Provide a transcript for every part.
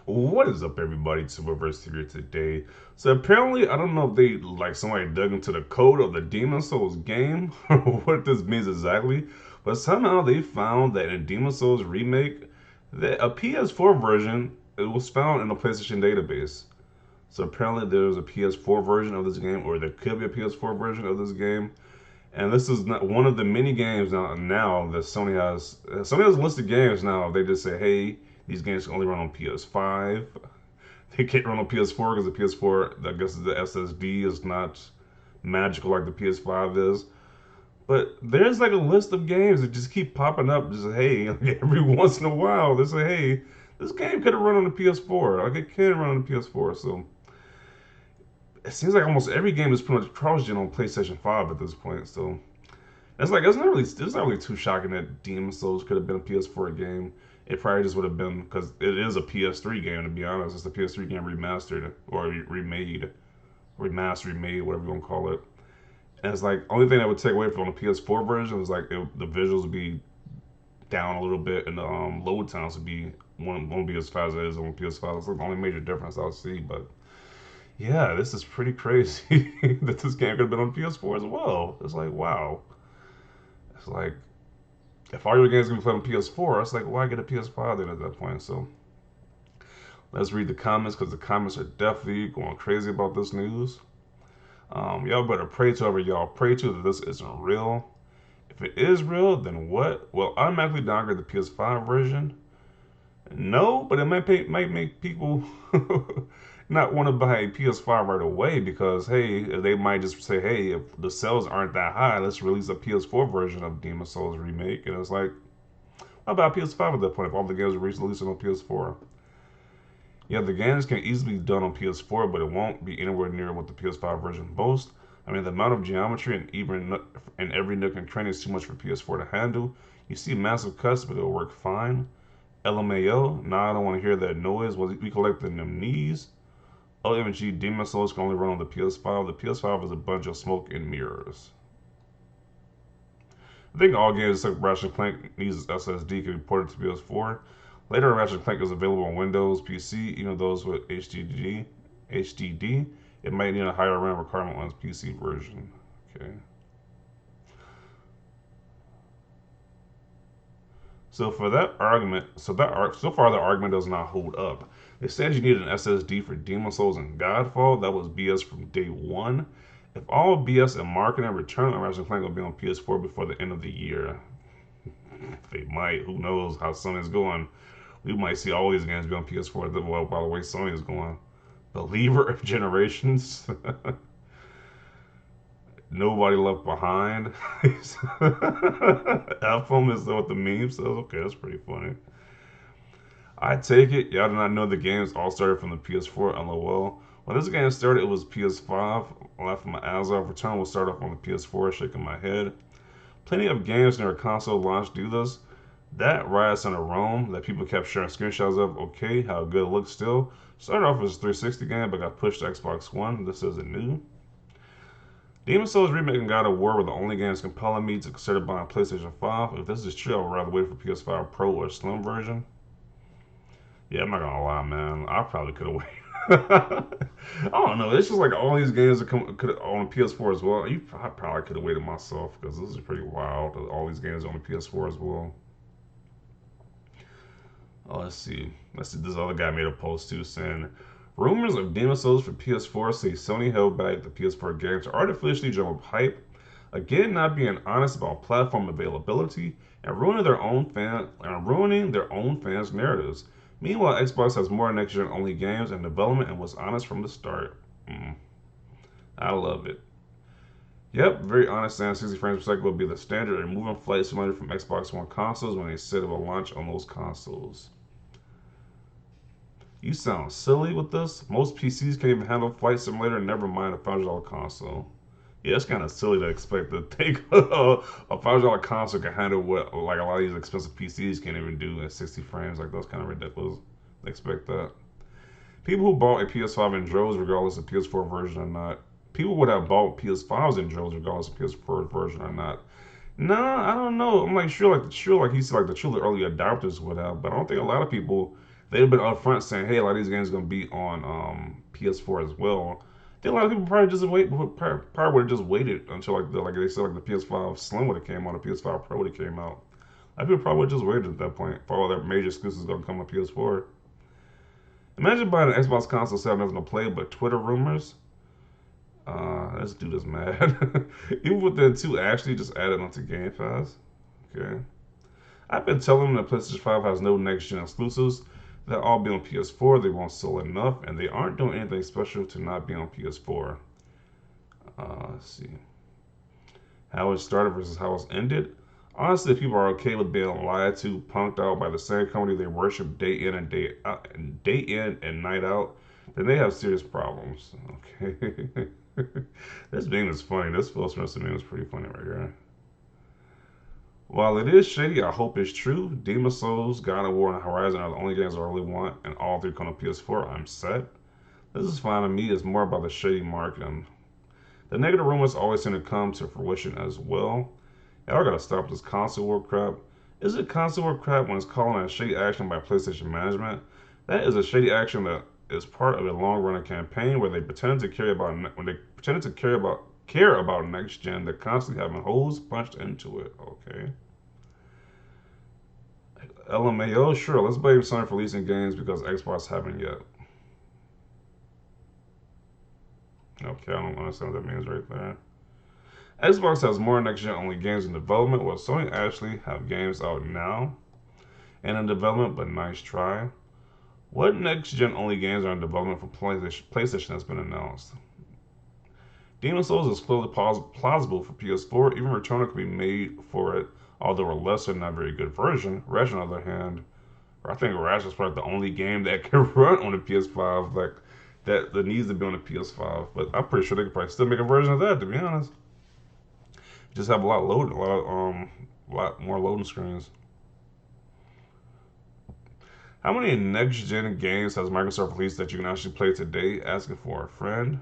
What is up, everybody? It's Silververse here today. So apparently, I don't know if they somebody dug into the code of the Demons Souls game or what this means exactly, but somehow they found that in Demons Souls Remake, that a PS4 version it was found in the PlayStation database. So apparently, there's a PS4 version of this game, or there could be a PS4 version of this game. And this is not one of the many games now that Sony has. Sony has a list of games now. They just say, hey, these games can only run on PS5. They can't run on PS4 because the PS4, I guess the SSD is not magical like the PS5 is. But there's like a list of games that just keep popping up. Just hey, every once in a while they say, hey, this game could have run on the PS4. Like it can run on the PS4. So it seems like almost every game is pretty much cross-gen on PlayStation 5 at this point. So it's not really too shocking that Demon Souls could have been a PS4 game. It probably just would have been because it is a PS3 game, to be honest. It's a PS3 game remastered or remade, whatever you want to call it. And it's like only thing that would take away from the PS4 version is like the visuals would be down a little bit and the load times would be won't be as fast as it is on PS5. That's like the only major difference I'll see. But yeah, this is pretty crazy that this game could have been on PS4 as well. It's like wow. It's like if all your games gonna be played on PS4, it's like why get a PS5 then at that point? So let's read the comments because the comments are definitely going crazy about this news. Y'all better pray to whoever y'all pray to that this isn't real. If it is real, then what? Well, automatically downgrade the PS5 version. No, but it might make people not want to buy a PS5 right away because hey, they might just say, hey, if the sales aren't that high, let's release a PS4 version of Demon Souls Remake, and it's like, how about PS5 at that point if all the games are released on PS4? Yeah, the games can easily be done on PS4, but it won't be anywhere near what the PS5 version boasts. I mean, the amount of geometry and even in every nook and cranny is too much for PS4 to handle. You see massive cuts, but it'll work fine. LMAO, nah, I don't want to hear that noise. We collecting them knees. OMG, Demon Souls can only run on the PS5. The PS5 is a bunch of smoke and mirrors. I think all games except Ratchet and Clank needs SSD can be ported to PS4. Later, Ratchet and Clank is available on Windows, PC, even those with HDD. It might need a higher RAM requirement on its PC version. Okay. So for that argument, so far the argument does not hold up. They said you need an SSD for Demon Souls and Godfall. That was BS from day one. If all BS and marketing return on Ratchet and Clank will be on PS4 before the end of the year. They might. Who knows how Sony's going? We might see all these games be on PS4 by the way Sony is going. Believer of generations. Nobody left behind. F is what the meme says. Okay, that's pretty funny. I take it y'all do not know the games all started from the PS4. LOL. When this game started, it was PS5. Laughing my ass off. Return will start off on the PS4. Shaking my head. Plenty of games near a console launch do this. That Rise Center Rome that people kept sharing screenshots of, okay, how good it looks still. Started off as a 360 game, but got pushed to Xbox One. This isn't new. Demon Souls Remake and God of War were the only games compelling me to consider buying PlayStation 5. If this is true, I would rather wait for PS5 Pro or Slim version. Yeah, I'm not gonna lie, man. I probably could have waited. I don't know. It's just like all these games that could on PS4 as well. I probably could have waited myself because this is pretty wild. All these games on the PS4 as well. Oh, let's see. Let's see. This other guy made a post too saying rumors of Demon Souls for PS4 say Sony held back the PS4 games to artificially drum up hype. Again, not being honest about platform availability and ruining their own fans' narratives. Meanwhile, Xbox has more next-gen only games in development and was honest from the start. I love it. Yep, very honest and 60 frames per second will be the standard, removing Flight Simulator from Xbox One consoles when they said it will launch on those consoles. You sound silly with this. Most PCs can't even handle Flight Simulator, never mind a $500 console. Yeah, it's kind of silly to expect to take a $500 console can handle what like a lot of these expensive PCs can't even do at 60 frames. Like that's kind of ridiculous. Expect that. People who bought a PS5 in droves, regardless of PS4 version or not. People would have bought PS5s in droves, regardless of PS4 version or not. Nah, I don't know. I'm like sure, like he said, like the truly early adopters would have, but I don't think a lot of people they've been upfront saying, hey, a lot of these games are gonna be on PS4 as well. I think a lot of people probably just probably would have just waited until like they said like the PS5 Slim would have came out, the PS5 Pro would have came out. A lot of people probably would have just waited at that point for all their major exclusives gonna come on PS4. Imagine buying an Xbox console set nothing to play but Twitter rumors. This dude is mad. Even within two actually just added onto Game Pass. Okay. I've been telling them that PlayStation 5 has no next gen exclusives. They'll all be on PS4. They won't sell enough, and they aren't doing anything special to not be on PS4. Let's see. How it started versus how it's ended. Honestly, if people are okay with being lied to, punked out by the same company they worship day in and day out, day in and night out, then they have serious problems. Okay. This meme is funny. This Phil Spencer meme is pretty funny right here. While it is shady, I hope it's true. Demons Souls, God of War, and Horizon are the only games I really want, and all three come on PS4. I'm set. This is fine to me. It's more about the shady marketing. The negative rumors always seem to come to fruition as well. Y'all gotta stop this console war crap. Is it console war crap when it's calling a shady action by PlayStation management? That is a shady action that is part of a long-running campaign where they pretend to care about next gen. They're constantly having holes punched into it. Okay. LMAO, sure. Let's blame Sony for releasing games because Xbox haven't yet. Okay, I don't understand what that means right there. Xbox has more next-gen only games in development, while Sony actually have games out now and in development, but nice try. What next-gen only games are in development for PlayStation has been announced? Demons Souls is clearly plausible for PS4. Even Returnal could be made for it, although a lesser, not very good version. Ratchet, on the other hand, I think Ratchet is probably the only game that can run on the PS5, like that needs to be on the PS5. But I'm pretty sure they could probably still make a version of that, to be honest. Just have a lot more loading screens. How many next gen games has Microsoft released that you can actually play today? Asking for a friend.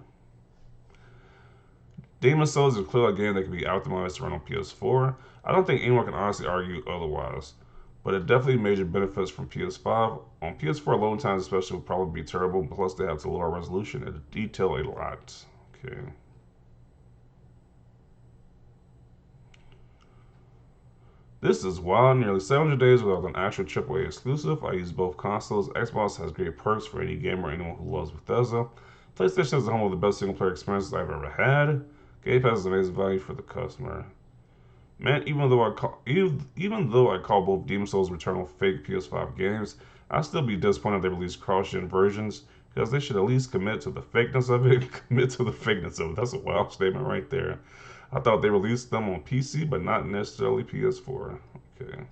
Demon Souls is clearly a game that can be optimized to run on PS4. I don't think anyone can honestly argue otherwise, but it definitely major benefits from PS5. On PS4, loading times especially will probably be terrible, plus they have to lower resolution and detail a lot. Okay. This is wild. Nearly 700 days without an actual AAA exclusive. I use both consoles. Xbox has great perks for any gamer or anyone who loves Bethesda. PlayStation is the home of the best single player experiences I've ever had. Game Pass is amazing value for the customer. Man, even though I call both Demon Souls Returnal fake PS5 games, I'd still be disappointed if they release cross-gen versions because they should at least commit to the fakeness of it. Commit to the fakeness of it. That's a wild statement right there. I thought they released them on PC, but not necessarily PS4. Okay.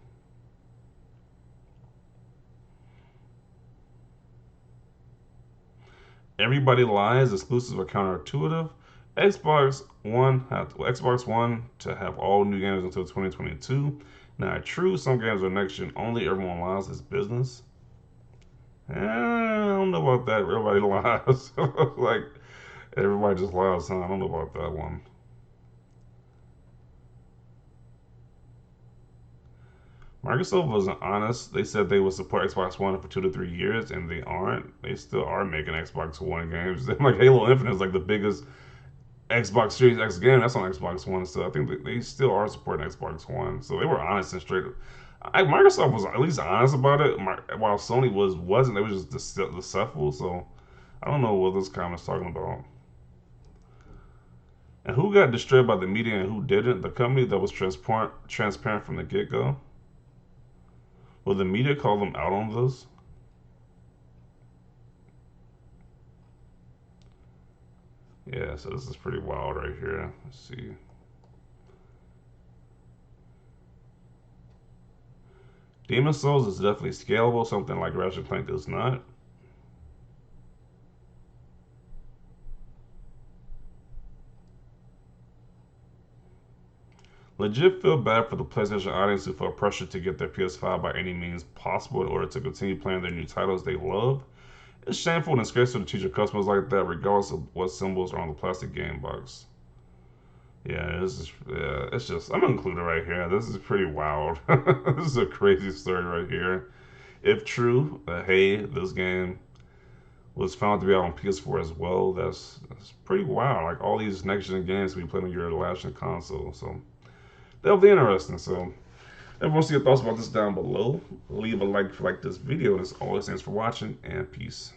Everybody lies. Exclusives are counterintuitive. Xbox One to have all new games until 2022. Now, true, some games are next gen only. Everyone lies. It's business. I don't know about that. Everybody lies. Like everybody just lies. Huh? I don't know about that one. Microsoft wasn't honest. They said they would support Xbox One for 2 to 3 years, and they aren't. They still are making Xbox One games. Like Halo Infinite is like the biggest Xbox Series X game. That's on Xbox One, so I think they still are supporting Xbox One. So they were honest and straight. Microsoft was at least honest about it, while Sony wasn't. They was just deceitful. So I don't know what this comment's talking about. And who got destroyed by the media and who didn't? The company that was transparent from the get go. Will the media call them out on this? Yeah, so this is pretty wild right here. Let's see. Demon Souls is definitely scalable, something like Ratchet Clank is not. Legit feel bad for the PlayStation audience who felt pressure to get their PS5 by any means possible in order to continue playing their new titles they love. It's shameful and disgraceful to treat your customers like that, regardless of what symbols are on the plastic game box. It's just I'm included right here. This is pretty wild. This is a crazy story right here. If true, hey, this game was found to be out on PS4 as well. That's pretty wild. Like all these next gen games we play on your last gen console. So that'll be interesting. So everyone see your thoughts about this down below. Leave a like if you like this video. And as always, thanks for watching and peace.